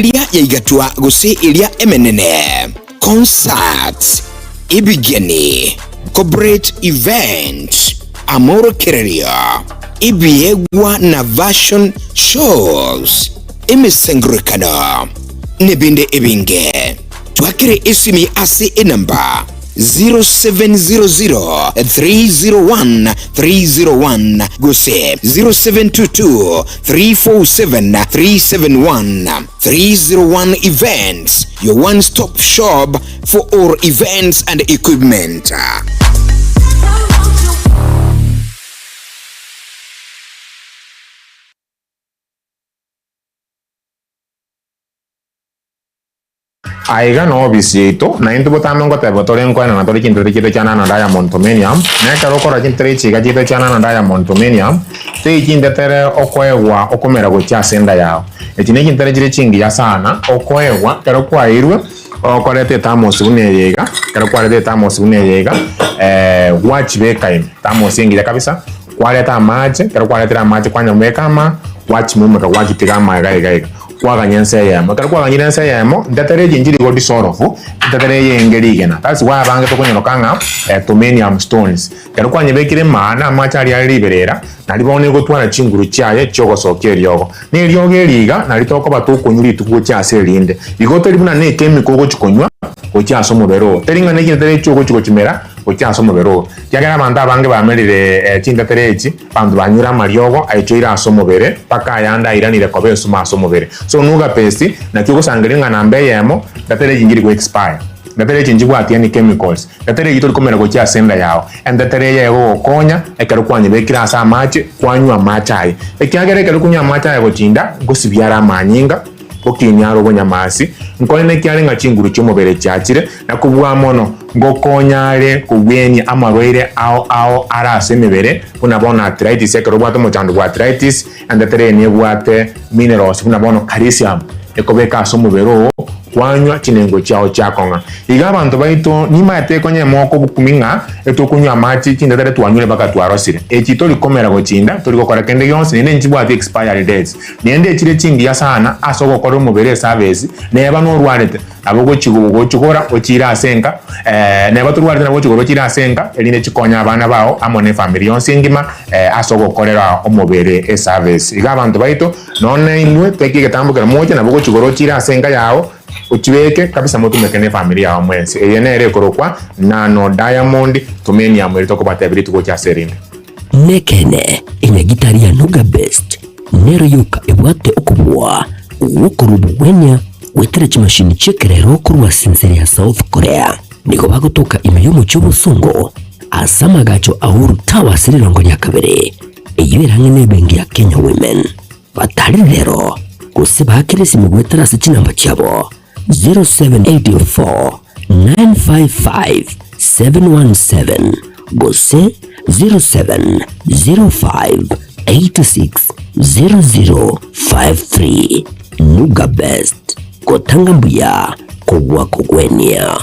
Iria yaigatua guse iria emenene. Concerts, ibigeni, corporate events, amoro kereria, ibiegwa na version shows, imisengurikana, nebinde ibinge. Tuakire isimi ase inamba 0700 301 301 gose 0722 347 371 301 events, your one-stop shop for all events and equipment. Aiga no visito na into botamo ngote botore nkwana na tori kinto kito chana na diamond tomenium na karo kora kintere chiga kito chana na diamond tomenium te kinde tere okoewa okomera go cha senda yao etine kintere jire chingi ya sana okoewa karo kwa irwe okorete tamos uneyega karo kwa rete tamos uneyega watch beka tamos ingi kabisa kwaleta mache karo kwaleta mache kwanya mekama watch mume ka watch tigama gaiga kwa ganyense yamo karo kwa ganyense yamo ndatere jinjiri godi sorofu ndatere yengeri gena that's why abange tokonyo kanga tomenium stones karo kwa nyebekire mana machari ali liberera nalibone gotwara chinguru chaye chogosokeri yogo ni ryogo eriga nalitoko batukunyuri tuko cha selinde igoto libuna ne chemical go chikonywa go cha somo bero teringa ne kintere chogo chiko chimera go cha somo bero yagara manda abange bamerire chindatere echi bandu banyura maryogo aichoira somo bere paka yanda iranire kobe suma somo bere so nuga pesti na kyo sangiringa na mbe yemo datere jinjiri go expire datere jinjiri kwa tiani chemicals datere gito komera go cha senda yao and datere yego konya ekero kwanye bekira sa machi kwanywa machai ekyagere ekero kunywa machai go chinda go sibyara manyinga okinyaro bonyamasi nkone kyale nga chinguru cyomubere cyakire nakubwa mono ngo konyare kubweni amarwere ao arase mibere unabona arthritis ekero bwato muchandu bwa arthritis and datere ne bwate minerals unabona calcium ekobeka somubero kwanywa chinengo chao chakonga iga bantu baito nima etekonye moko bukuminga etokunywa amachi chindatere twanyure baka twarosire echito likomera go chinda turi gukora kende yonse nende nchibwa ati expiry dates nende chire chingi ya sana asoko kora mubere service neba no rwarete abugo chigugo chikora ochira asenka neba turwarete nabo chigoro chira asenka eline chikonya abana bao amone family yonse ngima asoko korera omubere service iga bantu baito none imwe tekike tambukira moja nabugo chigoro chira asenka yao uchibeke kabisa motu mekene familia ya mwensi eyenere korokwa nano diamond tomenium elitoko batebiri tuko cha serine nekene inyagitaria nuga best nero yuka ebwate okubwa wokurubu wenya wetere chimashini chekerero okurwa sinseri ya South Korea niko bagotoka imeyomo cy'ubusungo asama gacho ahuru tawa sirirongo lya kabere eyiberange nebengi ya Kenya women batari rero kusiba hakirisi mugwetera sinamba cyabo 0784 955 717 gose 0705 86 0053 Nuga Best kotanga mbuya kugwa kugwenia.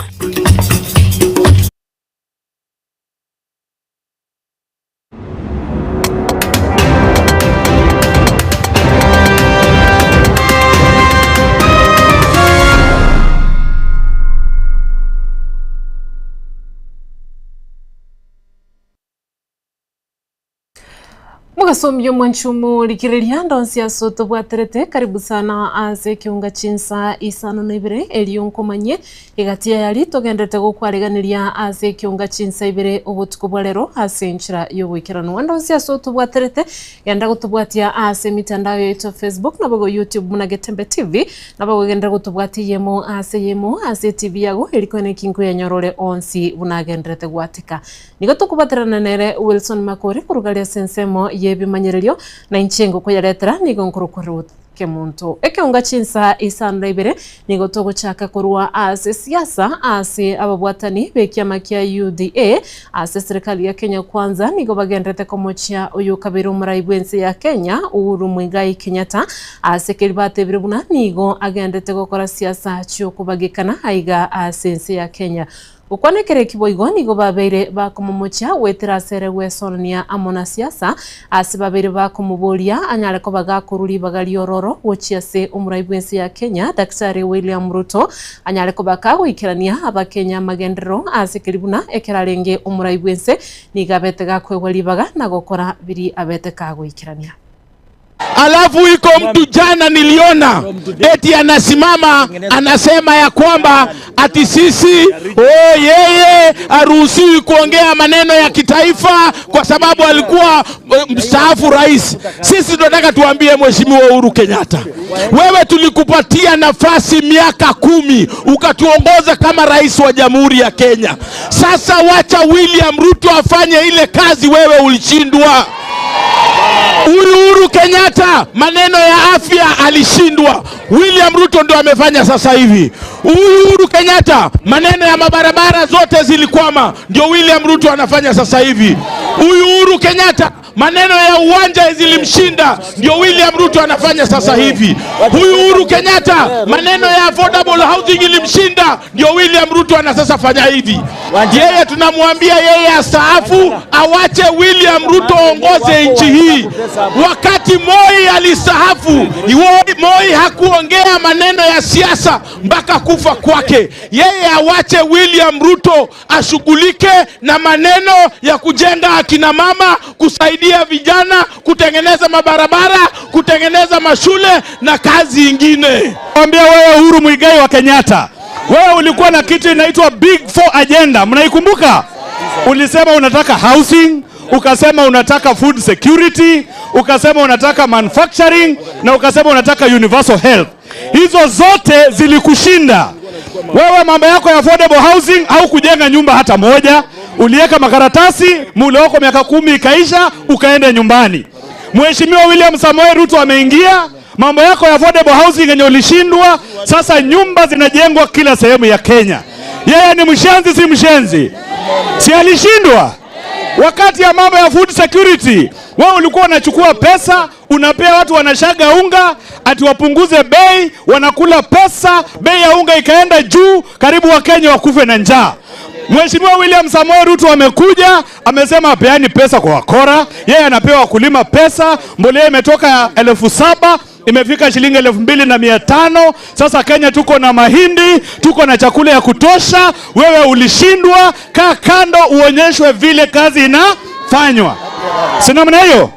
Mugasomyo mwanchumu likirelia ndonsi ya soto bwaterete karibu sana ase Ekeonga Chinsa Isano na Ibere elionkomanye igatia yali togendete gukwareganiria ase Ekeonga Chinsa Ibere obutuko bwalero ase nchira yobwikirano ndonsi ya soto bwaterete yanda gutubwatia ase mitandao yetu Facebook na bago YouTube muna Getembe TV na bago genda gutubwatia yemo ase TV yago elikone kinko ya nyorore onsi bunagendete gwatika nigo tukubaterana nere Wilson Makore kurugalia sensemo yebimanyererio na inchengo ko yaretera nigo nkuru kwa Ruth Kemunto Ekeonga Chinsa Isano na Ibere nigo togochaka kurwa ase siasa ase ababwatani bekiama kia UDA ase serikali ya Kenya kwanza nigo bagendete komochia uyu kabiru muraibwense ya Kenya Uhuru Muigai Kenyatta ase kelibate birubuna nigo agendete gukora siasa cyo kubagikana aiga ase ya Kenya ukwanekere kiboigo nigo babeire bakomomocha wetira sere wesolania amona siasa ase babeire bakomoboria anyare ko bagakururi bagaliororo wochiase umuraibwensi ya Kenya Daktari William Ruto anyare ko bakagwikirania abakenya magendero ase kiribuna ekerarenge umuraibwense nigabete gakwegwalibaga na gukora biri abete kagwikirania. Alafu iko mtu jana niliona eti anasimama anasema ya kwamba ati sisi yeye haruhusiwi kuongea maneno ya kitaifa kwa sababu alikuwa mstaafu rais. Sisi tunataka tuambie Mheshimiwa Uhuru Kenyatta, wewe tulikupatia nafasi miaka 10 ukatuongoza kama rais wa Jamhuri ya Kenya. Sasa wacha William Ruto afanye ile kazi wewe ulishindwa. Uhuru Kenyatta maneno ya afya alishindwa, William Ruto ndo amefanya sasa hivi. Uhuru Kenyatta maneno ya mabarabara zote zilikwama, ndio William Ruto anafanya sasa hivi. Uhuru Kenyatta maneno ya uwanja zilimshinda, ndio William Ruto anafanya sasa hivi. Uhuru Kenyatta maneno ya affordable housing ilimshinda, ndio William Ruto anasasa fanya hivi. Yeye tunamwambia yeye astaafu, awache William Ruto ongoze nchi hii. Wakati Moi alistaafu, Moi hakuongea maneno ya siasa mpaka kufa kwake. Yeye awache William Ruto ashughulike na maneno ya kujenga akina mama, kusaidia vijana, kutengeneza mabarabara, kutengeneza mashule na kazi ingine. Mwambia wewe Uhuru Muigai wa Kenyatta, wewe ulikuwa na kitu inaitwa Big 4 agenda, mnaikumbuka? Ulisema unataka housing, ukasema unataka food security, ukasema unataka manufacturing, na ukasema unataka universal health. Hizo zote zilikushinda. Wewe mambo yako ya affordable housing au kujenga nyumba hata moja, uliweka makaratasi, muda wako miaka 10 ikaisha, ukaenda nyumbani. Mheshimiwa William Samoei Ruto ameingia, mambo yako ya affordable housing yenye ulishindwa, sasa nyumba zinajengwa kila sehemu ya Kenya. Yeye ni mshenzi si mshenzi? Si alishindwa? Wakati ya mambo ya food security, wewe ulikuwa unachukua pesa, unapea watu wanashaga unga, ati wapunguze bei, wanakula pesa, bei ya unga ikaenda juu, karibu wa Kenya wakufe na njaa. Mheshimiwa William Samoei Ruto amekuja, amesema apeani pesa kwa wakora, yeye anapewa wakulima pesa, mbolea imetoka 7,000 imefika shilingi 2,500. Sasa Kenya tuko na mahindi, tuko na chakula ya kutosha. Wewe ulishindwa, kaa kando uonyeshwe vile kazi inafanywa. Si namna hiyo?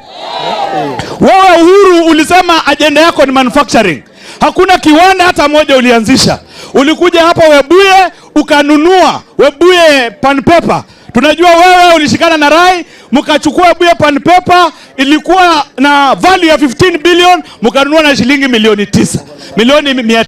Wewe Uhuru ulisema agenda yako ni manufacturing. Hakuna kiwanda hata moja ulianzisha. Ulikuja hapa Webuye ukanunua Webuye pan paper. Tunajua wewe ulishikana na Rai, mkachukua Webuye pan paper, ilikuwa na value ya 15 billion, mkanunua na shilingi milioni 9. Milioni 100.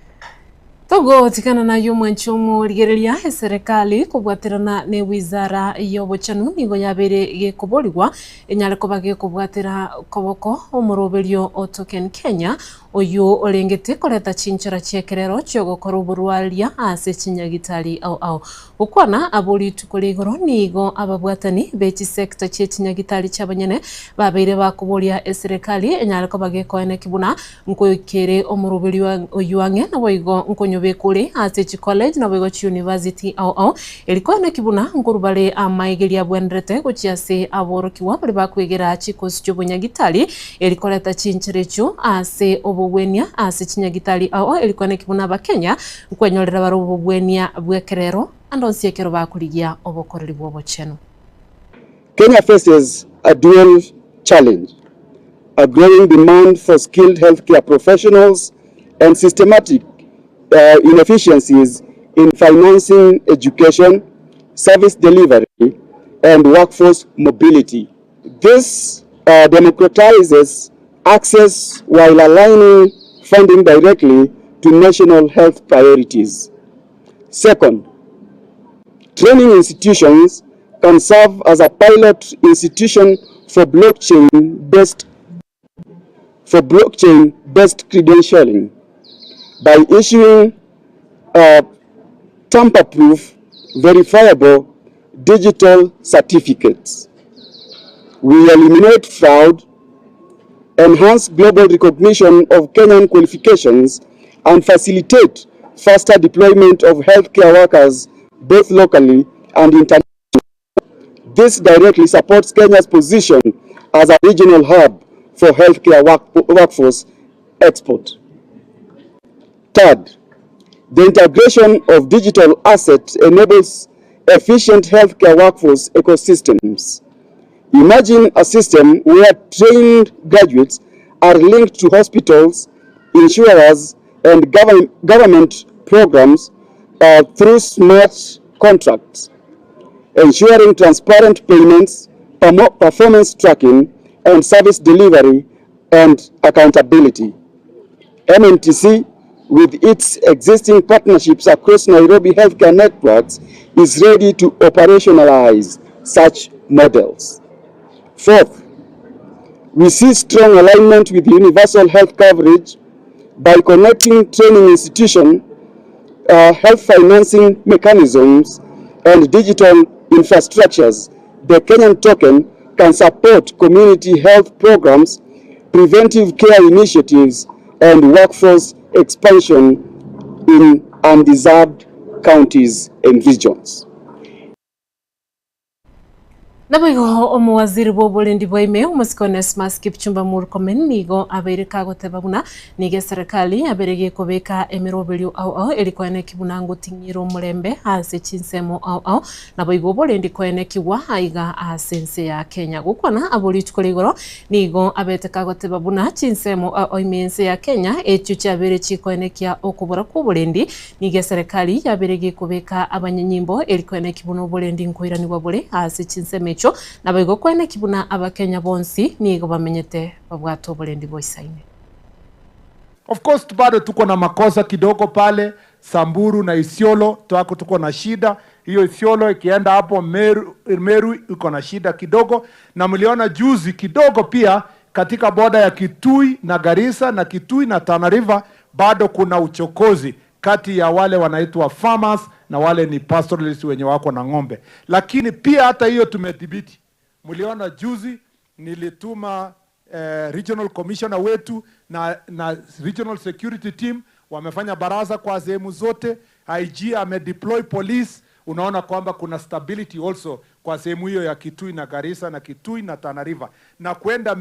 Togo tikana na yumwanchumu ligerelia serikali kubwatirana ne wizara y'obuchanu nigo yabere gekuboligwa enyale kobage kubwatira koboko omuroberio otoken Kenya oyo olengete koleta chinchara chekerero chogokora burwalia ase chinyagitari au ukwana aboli tukoligoro nigo ababwatani bechi sector chechinyagitari chabanyene babere bakubolia serikali enyale kobage koene kibuna nkoyekere omuroberio oyuange na boigo nkonyo bekule ase college na boigo university au elikuwa na kibuna ngurubale amaigelia bwendrete gochiase aborokiwa bali bakwegera chikosi cy'obunyagitari elikoleta chincherecho ase obubwenia ase chinyagitari au elikuwa na kibuna bakenya nkwenyorera baro obubwenia bwekerero andonsiekero bakuligia obokoreri bwobocheno. Kenya faces a dual challenge: a growing demand for skilled healthcare professionals and systematic inefficiencies in financing education, service delivery, and workforce mobility. This democratizes access while aligning funding directly to national health priorities. Second, training institutions can serve as a pilot institution for blockchain-based credentialing by issuing tamper-proof, verifiable digital certificates. We eliminate fraud, enhance global recognition of Kenyan qualifications, and facilitate faster deployment of healthcare workers both locally and internationally. This directly supports Kenya's position as a regional hub for healthcare workforce export. Third, the integration of digital assets enables efficient healthcare workforce ecosystems. Imagine a system where trained graduates are linked to hospitals, insurers, and government programs through smart contracts, ensuring transparent payments, performance tracking, and service delivery and accountability. MNTC, with its existing partnerships across Nairobi healthcare networks, is ready to operationalize such models. Fourth, we see strong alignment with universal health coverage by connecting training institutions, health financing mechanisms, and digital infrastructures. The Kenyan token can support community health programs, preventive care initiatives, and workforce expansion in undeserved counties and regions. Nabigo omwaziri bobolendi bwaime umusikone smas Kipchumba Murkomen nigo abere kagoteba buna nige serikali aberege kobeka emirobelyo au elikwane kibunango tingiro mulembe ase chinsemo au nabigo bolendi kwene kiwa aiga asense ya Kenya gukwana aboli tukoligoro nigo abete kagoteba buna chinsemo au imense ya Kenya echucha abere chikwene kia okubora kubolendi nige serikali aberege kobeka abanyenyimbo elikwane kibuno bolendi nkoirani wabole ase chinsemo na bego kwene kibuna abakenya bonsi nigo bamenyete babwato bolendi boisaine. Of course bado tuko na makosa kidogo pale Samburu na Isiolo, tuko na shida. Hiyo Isiolo ikienda hapo Meru iko na shida kidogo, na mliona juzi kidogo pia katika boda ya Kitui na Garissa na Kitui na Tana River bado kuna uchokozi kati ya wale wanaitwa farmers na wale ni pastoralists wenye wako na ng'ombe. Lakini pia hata hiyo tumedhibiti. Mliona juzi nilituma regional commissioner wetu na regional security team wamefanya baraza kwa sehemu zote. IG amedeploy police. Unaona kwamba kuna stability also kwa sehemu hiyo ya Kitui na Garissa na Kitui na Tana River na kwenda